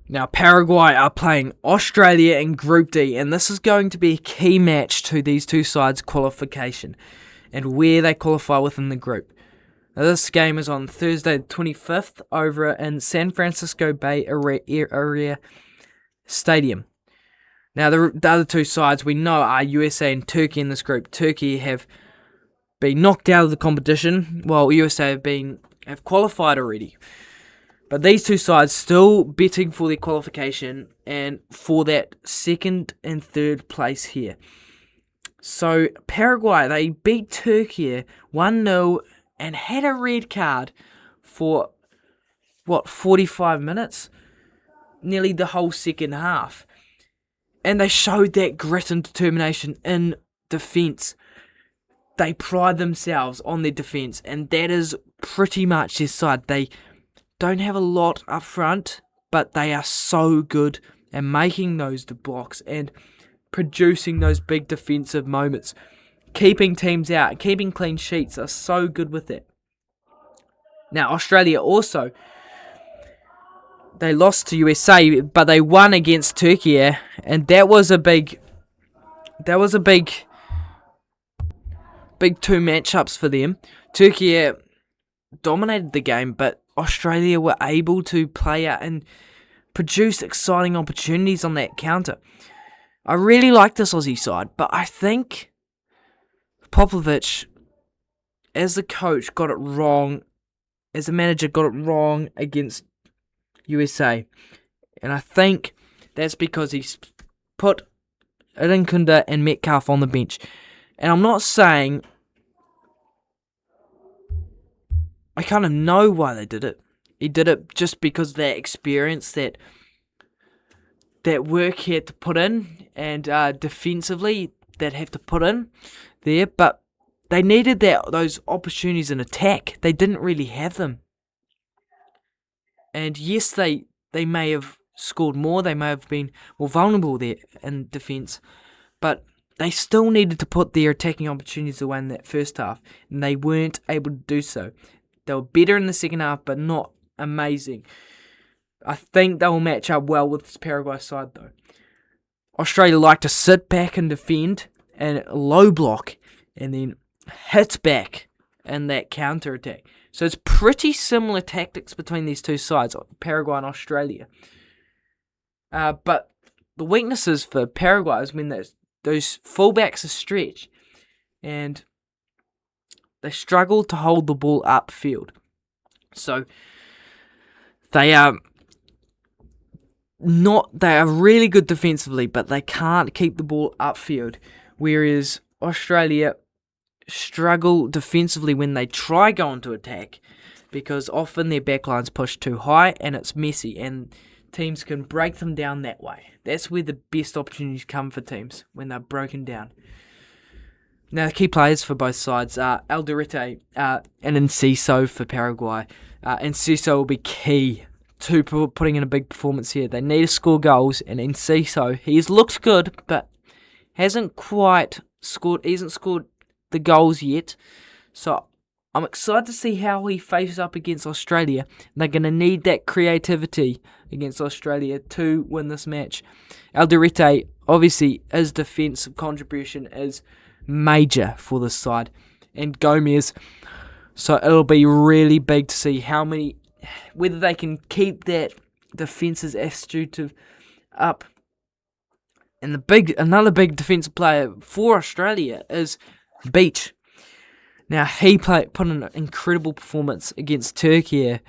Now, Paraguay are playing Australia in Group D, and this is going to be a key match to these two sides' qualification and where they qualify within the group. Now, this game is on Thursday the 25th over in San Francisco Bay Area Stadium. Now, the other two sides we know are USA and Turkey in this group. Turkey have been knocked out of the competition, while USA have qualified already. But these two sides still betting for their qualification and for that second and third place here. So Paraguay, they beat Turkey 1-0 and had a red card for, 45 minutes? Nearly the whole second half. And they showed that grit and determination in defence. They pride themselves on their defence, and that is pretty much their side. They don't have a lot up front, but they are so good at making those blocks and producing those big defensive moments. Keeping teams out, keeping clean sheets, are so good with it. Now, Australia also, they lost to USA, but they won against Turkey, and that was a big two matchups for them. Turkey dominated the game, but Australia were able to play out and produce exciting opportunities on that counter. I really like this Aussie side, but I think Popovic, as the coach, got it wrong. As the manager, got it wrong against USA. And I think that's because he's put Irinkunda and Metcalf on the bench. And I'm not saying I kind of know why they did it. He did it just because of that experience, that work he had to put in, and defensively that have to put in there. But they needed those opportunities in attack. They didn't really have them. And yes, they may have scored more. They may have been more vulnerable there in defence. But they still needed to put their attacking opportunities away in that first half, and they weren't able to do so. They were better in the second half, but not amazing. I think they will match up well with this Paraguay side, though. Australia like to sit back and defend and low block, and then hit back in that counter attack. So it's pretty similar tactics between these two sides, Paraguay and Australia. But the weaknesses for Paraguay is when those fullbacks are stretched, and they struggle to hold the ball upfield. So they are really good defensively, but they can't keep the ball upfield. Whereas Australia struggle defensively when they try going to attack, because often their backline's pushed too high and it's messy, and teams can break them down that way. That's where the best opportunities come for teams, when they're broken down. Now, the key players for both sides are Alderete and Enciso for Paraguay. Enciso will be key to putting in a big performance here. They need to score goals, and Enciso, he's looked good, but hasn't quite scored. He hasn't scored the goals yet. So I'm excited to see how he faces up against Australia. They're going to need that creativity against Australia to win this match. Alderete, obviously, his defensive contribution is major for this side, and Gomez. So it'll be really big to see whether they can keep that defense's attitude up. And another big defensive player for Australia is Beach. Now, he put in an incredible performance against Turkey,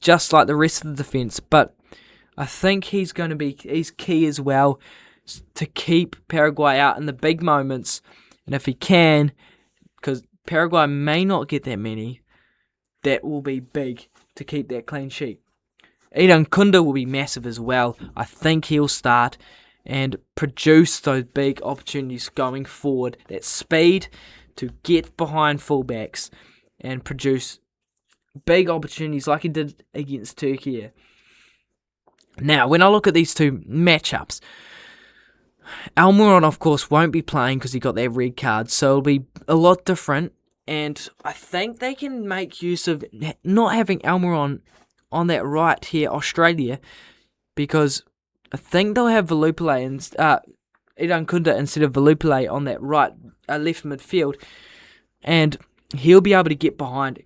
just like the rest of the defence. But I think he's key as well to keep Paraguay out in the big moments. And if he can, because Paraguay may not get that many, that will be big to keep that clean sheet. Irinkunda will be massive as well. I think he'll start and produce those big opportunities going forward. That speed to get behind fullbacks and produce big opportunities like he did against Turkey. Now, when I look at these two matchups, Almiron, of course, won't be playing because he got that red card, so it'll be a lot different. And I think they can make use of not having Almiron on that right here, Australia, because I think they'll have Velupile and Idan Kunda instead of Velupile on that left midfield, and he'll be able to get behind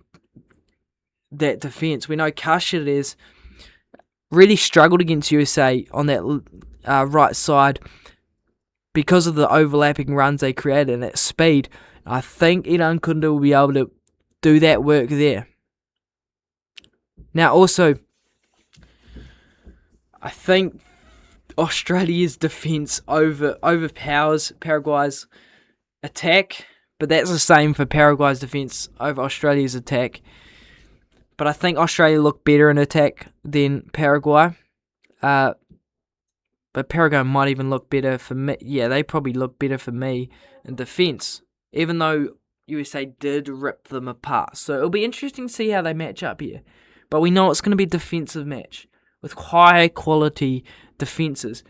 that defence. We know Cáceres really struggled against USA on that right side because of the overlapping runs they created and that speed. I think Idan Kunda will be able to do that work there. Now, also, I think Australia's defence overpowers Paraguay's attack, but that's the same for Paraguay's defence over Australia's attack. But I think Australia look better in attack than Paraguay. But Paraguay might even look better for me. Yeah, they probably look better for me in defence, even though USA did rip them apart. So it'll be interesting to see how they match up here. But we know it's going to be a defensive match with high quality defenses.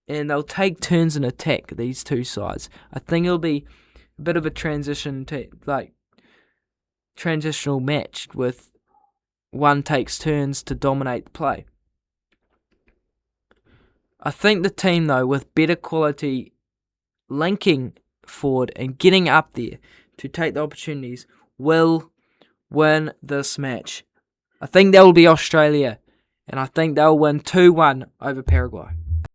And they'll take turns in attack, these two sides. I think it'll be a bit of a transitional match with one takes turns to dominate the play. I think the team, though, with better quality linking forward and getting up there to take the opportunities will win this match. I think that will be Australia, and I think they'll win 2-1 over Paraguay.